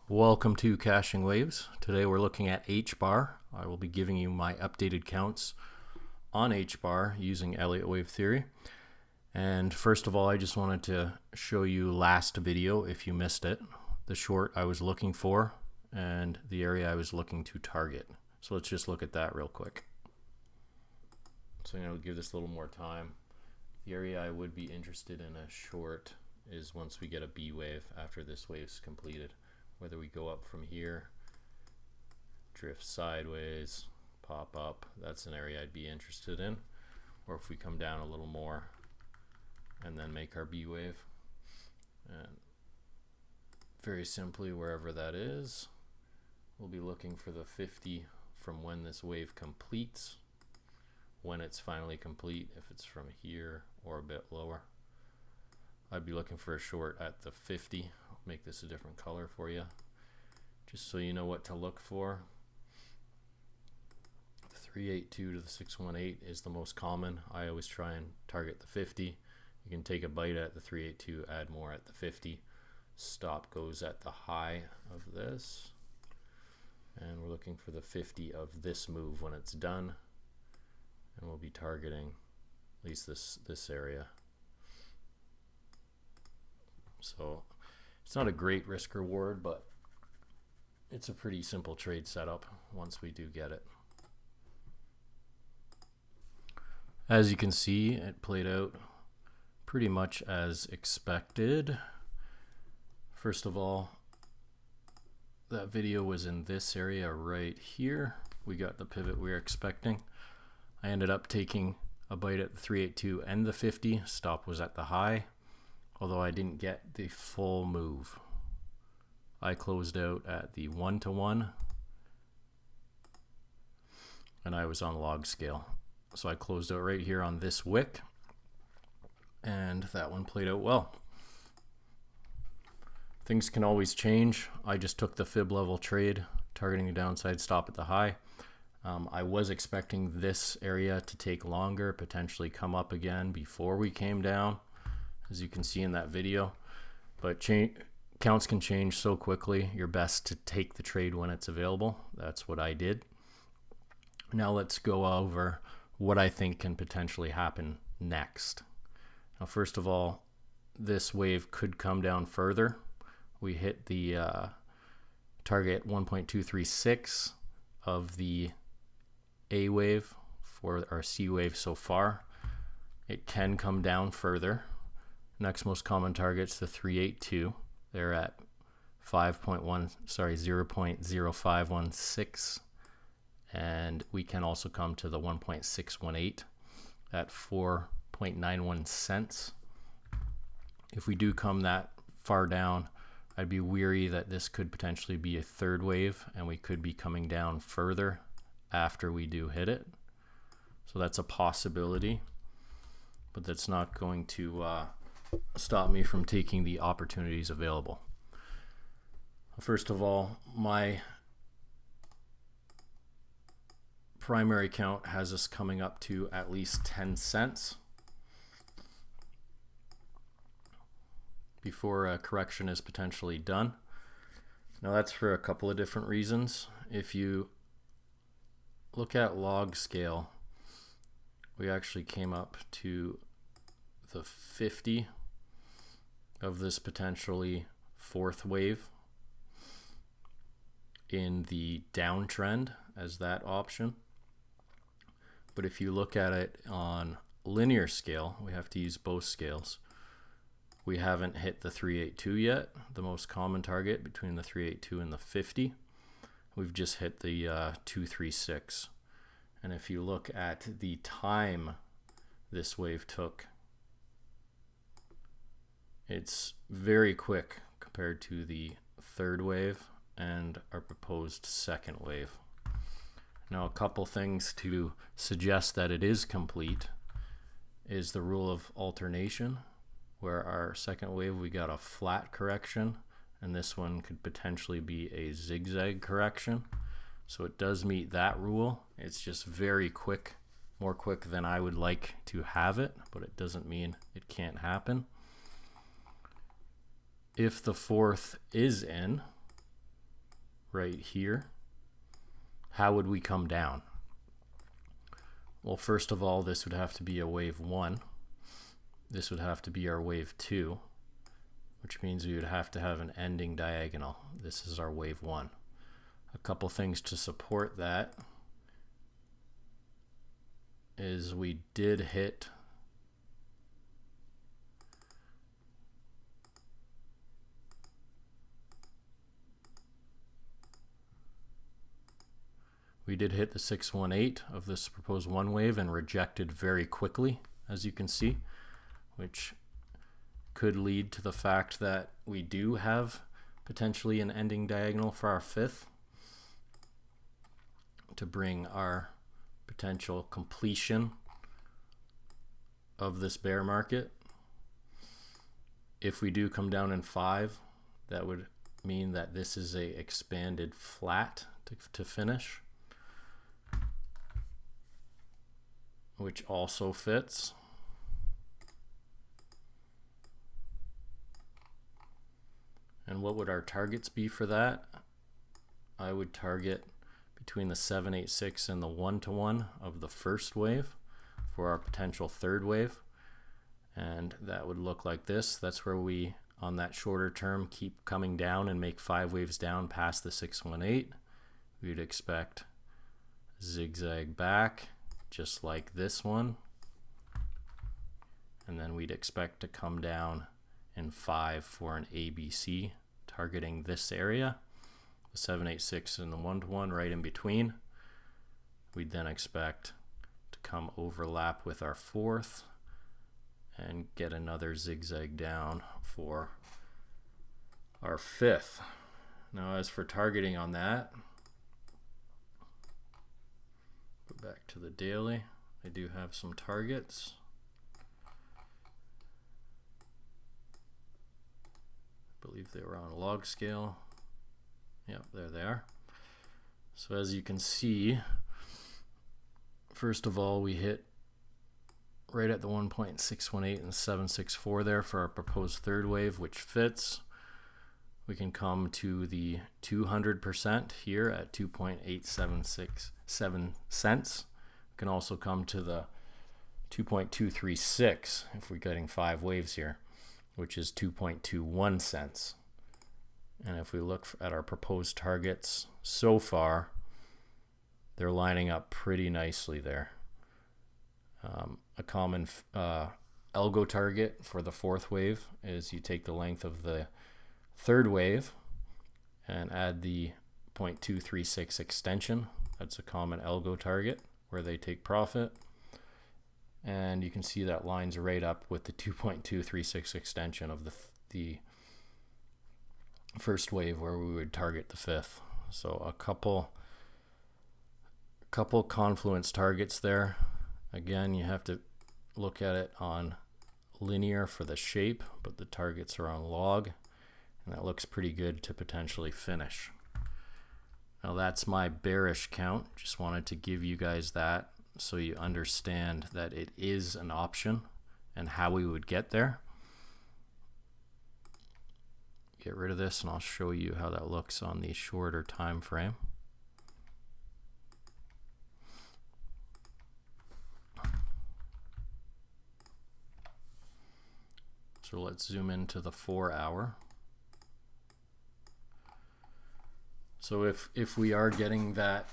Welcome to Caching Waves. Today we're looking at HBAR. I will be giving you my updated counts on HBAR using Elliott Wave theory. And first of all, I just wanted to show you last video, if you missed it, the short I was looking for and the area I was looking to target. So let's just look at that real quick. So I'm going to give this a little more time. The area I would be interested in a short is once we get a B wave after this wave's completed. Whether we go up from here, drift sideways, pop up, that's an area I'd be interested in. Or if we come down a little more and then make our B wave. And very simply, wherever that is, we'll be looking for the 50 from when this wave completes, when it's finally complete, if it's from here or a bit lower. I'd be looking for a short at the 50. I'll make this a different color for you, just so you know what to look for. The 382 to the 618 is the most common. I always try and target the 50. You can take a bite at the 382, add more at the 50. Stop goes at the high of this. And we're looking for the 50 of this move when it's done. And we'll be targeting at least this area. So it's not a great risk reward, but it's a pretty simple trade setup once we do get it. As you can see, it played out pretty much as expected. First of all, that video was in this area right here. We got the pivot we were expecting. I ended up taking a bite at the 382 and the 50. Stop was at the high, although I didn't get the full move. I closed out at the 1-to-1 and I was on log scale. So I closed out right here on this wick and that one played out well. Things can always change. I just took the fib level trade, targeting the downside, stop at the high. I was expecting this area to take longer, potentially come up again before we came down, as you can see in that video, but counts can change so quickly. You're best to take the trade when it's available. That's what I did. Now let's go over what I think can potentially happen next. Now, first of all, this wave could come down further. We hit the target 1.236 of the A wave for our C wave so far. It can come down further. Next most common target's the 382. They're at 0.0516, and we can also come to the 1.618 at 4.91 cents. If we do come that far down, I'd be weary that this could potentially be a third wave and we could be coming down further after we do hit it. So that's a possibility, but that's not going to stop me from taking the opportunities available. First of all, my primary count has us coming up to at least 10 cents before a correction is potentially done. Now that's for a couple of different reasons. If you look at log scale, we actually came up to the 50 of this potentially fourth wave in the downtrend as that option. But if you look at it on linear scale, we have to use both scales. We haven't hit the 382 yet, the most common target between the 382 and the 50. We've just hit the 236. And if you look at the time this wave took, it's very quick compared to the third wave and our proposed second wave. Now, a couple things to suggest that it is complete is the rule of alternation, where our second wave we got a flat correction and this one could potentially be a zigzag correction. So it does meet that rule. It's just very quick, more quick than I would like to have it, but it doesn't mean it can't happen. If the fourth is in, right here, how would we come down? Well, first of all, this would have to be a wave 1. This would have to be our wave 2, which means we would have to have an ending diagonal. This is our wave 1. A couple things to support that is we did hit the 618 of this proposed 1 wave and rejected very quickly, as you can see, which could lead to the fact that we do have potentially an ending diagonal for our 5th to bring our potential completion of this bear market. If we do come down in 5, that would mean that this is a expanded flat to finish, which also fits. And what would our targets be for that? I would target between the 786 and the 1-to-1 of the first wave for our potential 3rd wave. And that would look like this. That's where we, on that shorter term, keep coming down and make 5 waves down past the 618. We'd expect zigzag back, just like this one. And then we'd expect to come down in 5 for an ABC, targeting this area, the 786 and the 1-to-1 right in between. We'd then expect to come overlap with our 4th and get another zigzag down for our 5th. Now, as for targeting on that, go back to the daily. I do have some targets. I believe they were on a log scale. Yep, there they are. So as you can see, first of all, we hit right at the 1.618 and 764 there for our proposed 3rd wave, which fits. We can come to the 200% here at 2.8767 cents. We can also come to the 2.236 if we're getting 5 waves here, which is 2.21 cents. And if we look at our proposed targets so far, they're lining up pretty nicely there. A common algo target for the 4th wave is you take the length of the 3rd wave and add the 0.236 extension. That's a common algo target where they take profit. And you can see that lines right up with the 2.236 extension of the 1st wave where we would target the 5th. So a couple confluence targets there. Again, you have to look at it on linear for the shape, but the targets are on log, and that looks pretty good to potentially finish. Now that's my bearish count. Just wanted to give you guys that so you understand that it is an option and how we would get there. Get rid of this and I'll show you how that looks on the shorter time frame. So let's zoom into the 4 hour. So if we are getting that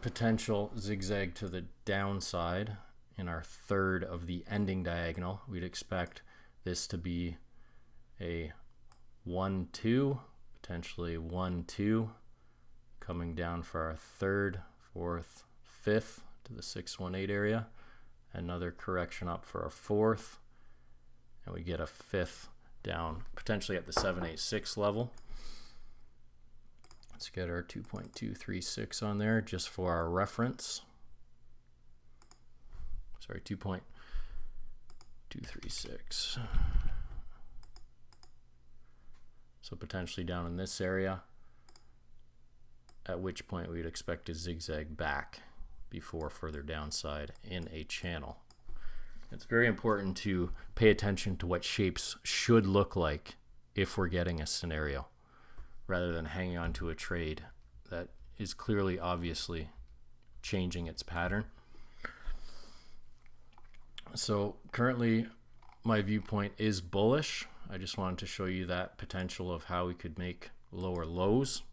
potential zigzag to the downside in our 3rd of the ending diagonal, we'd expect this to be a 1-2, potentially 1-2, coming down for our 3rd, 4th, 5th to the 618 area. Another correction up for our 4th, and we get a 5th down potentially at the 786 level. Let's get our 2.236 on there just for our reference. Sorry, 2.236. So potentially down in this area, at which point we'd expect to zigzag back before further downside in a channel. It's very important to pay attention to what shapes should look like if we're getting a scenario. rather than hanging on to a trade that is clearly, obviously changing its pattern. So currently my viewpoint is bullish. I just wanted to show you that potential of how we could make lower lows.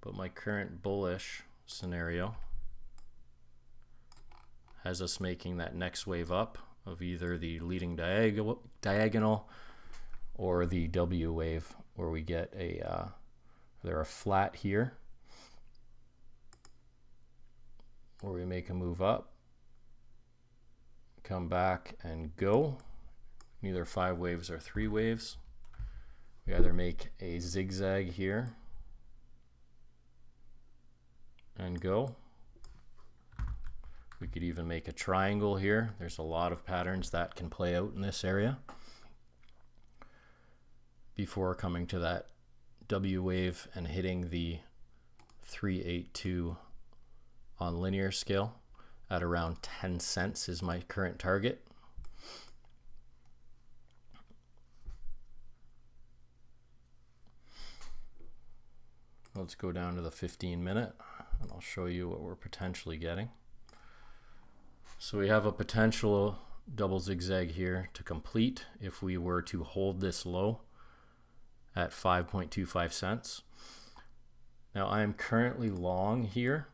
But my current bullish scenario has us making that next wave up of either the leading diagonal or the W wave, where we get a flat here, where we make a move up, come back and go. Neither 5 waves or 3 waves. We either make a zigzag here and go. We could even make a triangle here. There's a lot of patterns that can play out in this area before coming to that W wave and hitting the 382 on linear scale at around 10 cents is my current target. Let's go down to the 15-minute and I'll show you what we're potentially getting. So we have a potential double zigzag here to complete if we were to hold this low at 5.25 cents. Now I am currently long here.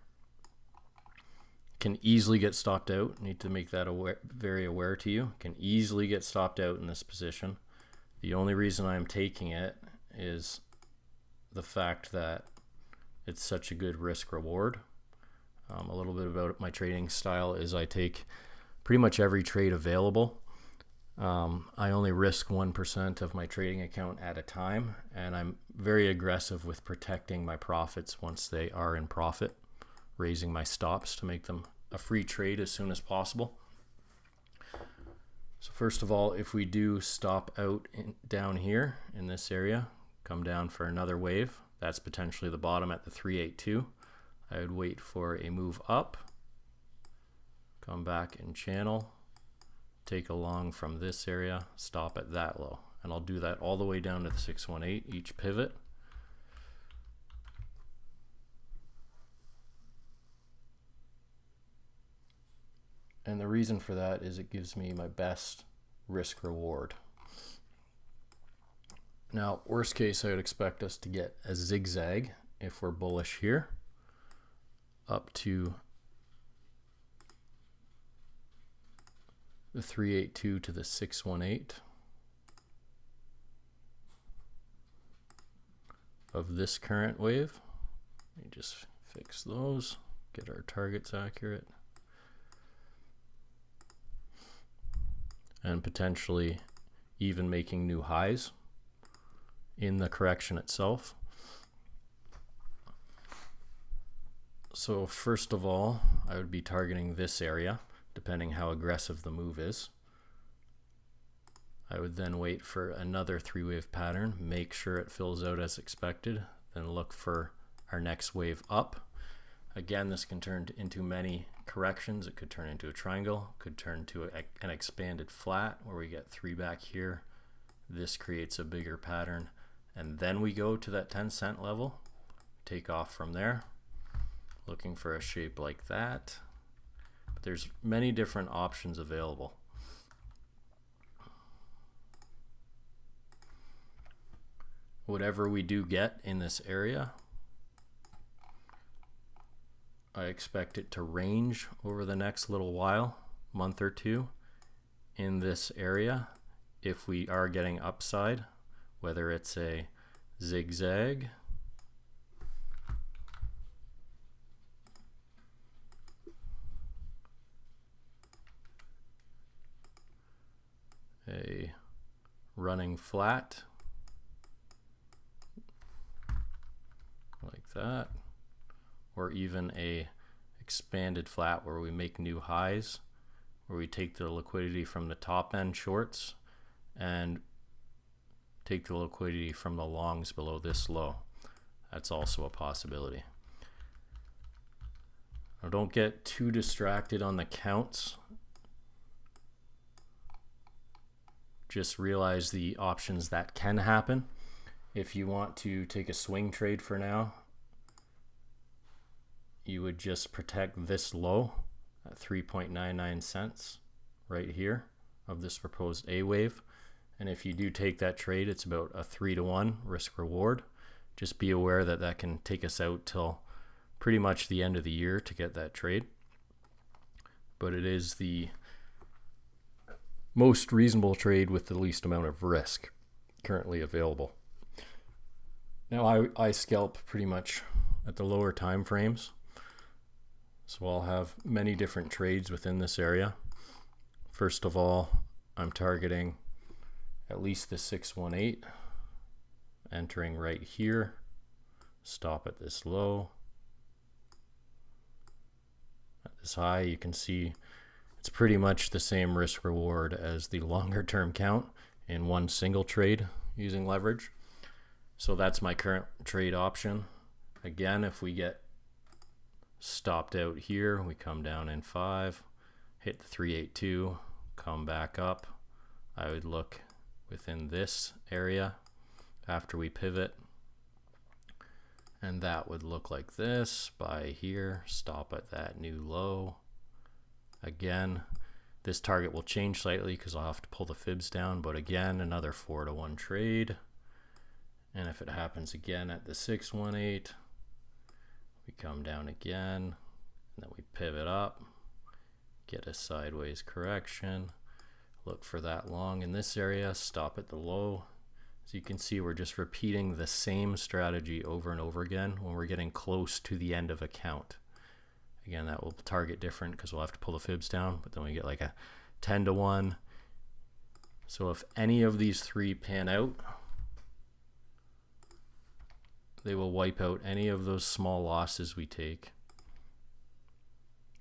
Can easily get stopped out. Need to make that very aware to you. Can easily get stopped out in this position. The only reason I'm taking it is the fact that it's such a good risk reward. A little bit about my trading style is I take pretty much every trade available. I only risk 1% of my trading account at a time, and I'm very aggressive with protecting my profits once they are in profit, raising my stops to make them a free trade as soon as possible. So first of all, if we do stop out down here in this area, come down for another wave, that's potentially the bottom at the 382. I would wait for a move up, come back and channel, take a long from this area, stop at that low. And I'll do that all the way down to the 618 each pivot. And the reason for that is it gives me my best risk reward. Now, worst case, I would expect us to get a zigzag if we're bullish here up to the 382 to the 618 of this current wave. Let me just fix those, get our targets accurate, and potentially even making new highs in the correction itself. So first of all, I would be targeting this area, depending how aggressive the move is. I would then wait for another 3-wave pattern, make sure it fills out as expected, then look for our next wave up. Again, this can turn into many corrections. It could turn into a triangle, could turn to an expanded flat where we get 3 back here. This creates a bigger pattern, and then we go to that 10-cent level, take off from there, looking for a shape like that. But there's many different options available. Whatever we do get in this area, I expect it to range over the next little while, month or two, in this area. If we are getting upside, whether it's a zigzag, a running flat like that, or even a expanded flat where we make new highs, where we take the liquidity from the top end shorts and take the liquidity from the longs below this low. That's also a possibility. Now, don't get too distracted on the counts. just realize the options that can happen. If you want to take a swing trade for now, you would just protect this low at 3.99 cents right here of this proposed A wave. And if you do take that trade, it's about a 3-to-1 risk reward. Just be aware that that can take us out till pretty much the end of the year to get that trade. But it is the most reasonable trade with the least amount of risk currently available. Now I scalp pretty much at the lower time frames. So I'll have many different trades within this area. First of all, I'm targeting at least the 618, entering right here, stop at this low. At this high, you can see it's pretty much the same risk reward as the longer term count in one single trade using leverage. So that's my current trade option. Again, if we get stopped out here, we come down in 5, hit the 382, come back up. I would look within this area after we pivot, and that would look like this. Buy here, stop at that new low. Again, this target will change slightly because I'll have to pull the fibs down, but again, another 4-to-1 trade. And if it happens again at the 618, we come down again, and then we pivot up, get a sideways correction, look for that long in this area, stop at the low. So you can see we're just repeating the same strategy over and over again when we're getting close to the end of a count. Again, that will target different because we'll have to pull the fibs down, but then we get like a 10-to-1. So if any of these three pan out, they will wipe out any of those small losses we take,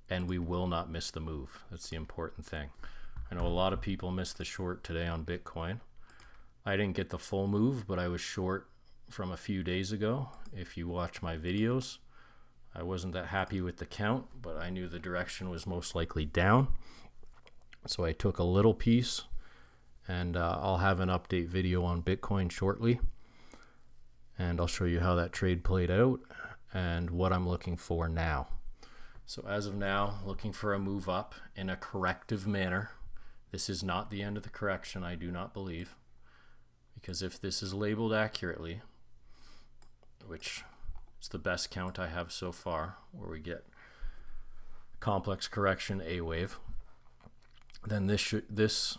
and we will not miss the move. That's the important thing. I know a lot of people missed the short today on Bitcoin. I didn't get the full move, but I was short from a few days ago. If you watch my videos, I wasn't that happy with the count, but I knew the direction was most likely down. So I took a little piece, and I'll have an update video on Bitcoin shortly. And I'll show you how that trade played out and what I'm looking for now. So as of now, looking for a move up in a corrective manner. This is not the end of the correction, I do not believe. Because if this is labeled accurately, which is the best count I have so far, where we get complex correction A wave, then this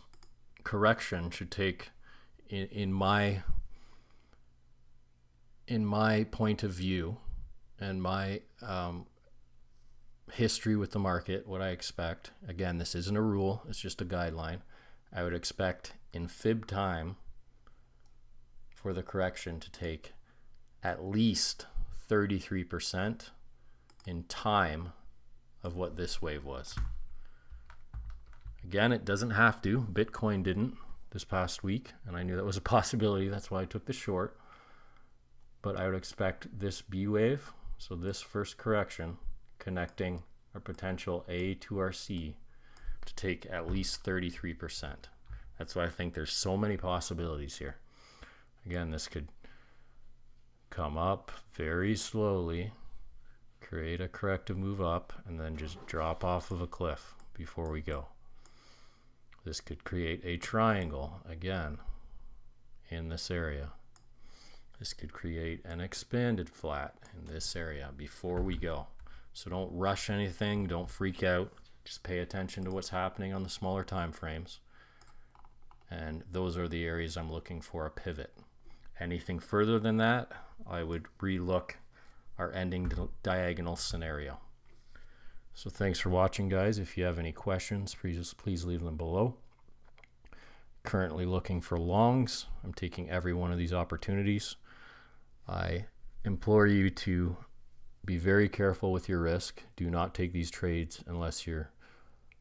correction should take, in my point of view and my history with the market, what I expect, again, this isn't a rule, it's just a guideline. I would expect in fib time for the correction to take at least 33% in time of what this wave was. Again, it doesn't have to. Bitcoin didn't this past week, and I knew that was a possibility. That's why I took the short. But I would expect this B wave, so this first correction, connecting our potential A to our C, to take at least 33%. That's why I think there's so many possibilities here. Again, this could come up very slowly, create a corrective move up, and then just drop off of a cliff before we go. This could create a triangle again in this area. This could create an expanded flat in this area before we go. So don't rush anything, don't freak out. Just pay attention to what's happening on the smaller time frames. And those are the areas I'm looking for a pivot. Anything further than that, I would relook our ending diagonal scenario. So thanks for watching, guys. If you have any questions, please leave them below. Currently looking for longs. I'm taking every one of these opportunities. I implore you to be very careful with your risk. Do not take these trades unless you're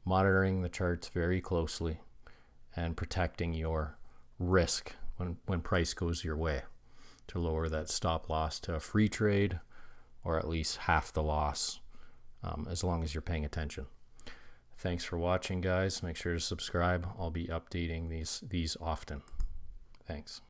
monitoring the charts very closely and protecting your risk when price goes your way, to lower that stop loss to a free trade or at least half the loss, as long as you're paying attention. Thanks for watching, guys. Make sure to subscribe. I'll be updating these often. Thanks.